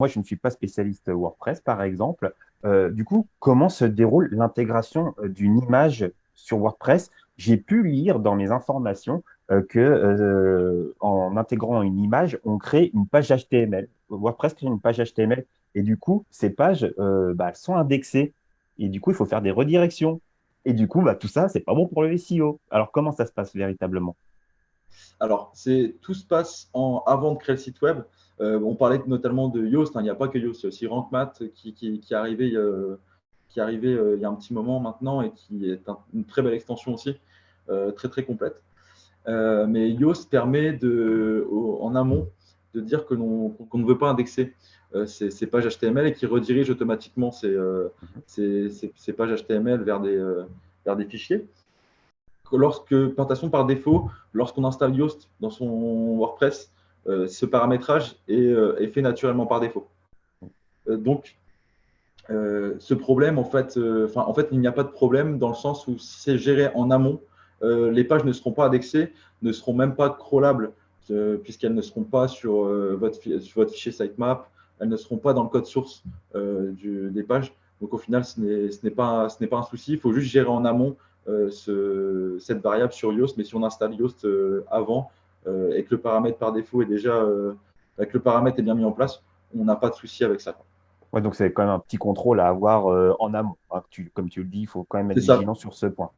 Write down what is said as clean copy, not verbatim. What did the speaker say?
Moi, je ne suis pas spécialiste WordPress, par exemple. Du coup, comment se déroule l'intégration d'une image sur WordPress? J'ai pu lire dans mes informations que en intégrant une image, on crée une page HTML. WordPress crée une page HTML et du coup, ces pages elles sont indexées et du coup, il faut faire des redirections. Et du coup, tout ça, c'est pas bon pour le SEO. Alors, comment ça se passe véritablement? Alors, tout se passe avant de créer le site web. On parlait notamment de Yoast, hein. Il n'y a pas que Yoast, il y a aussi RankMath qui est arrivé, il y a un petit moment maintenant et qui est une très belle extension aussi, très très complète. Mais Yoast permet en amont de dire qu'on ne veut pas indexer ces pages HTML et qui redirige automatiquement Mhm. ces pages HTML vers des fichiers. Par défaut, lorsqu'on installe Yoast dans son WordPress, ce paramétrage est fait naturellement par défaut. Donc, ce problème, en fait, il n'y a pas de problème dans le sens où si c'est géré en amont, les pages ne seront pas indexées, ne seront même pas crawlables, puisqu'elles ne seront pas sur votre fichier sitemap, elles ne seront pas dans le code source des pages. Donc au final, ce n'est pas un souci. Il faut juste gérer en amont cette variable sur Yoast. Mais si on installe Yoast avant et que le paramètre par défaut que le paramètre est bien mis en place, on n'a pas de souci avec ça. Ouais, donc c'est quand même un petit contrôle à avoir en amont, hein. Comme tu le dis, il faut quand même être C'est ça. vigilant sur ce point.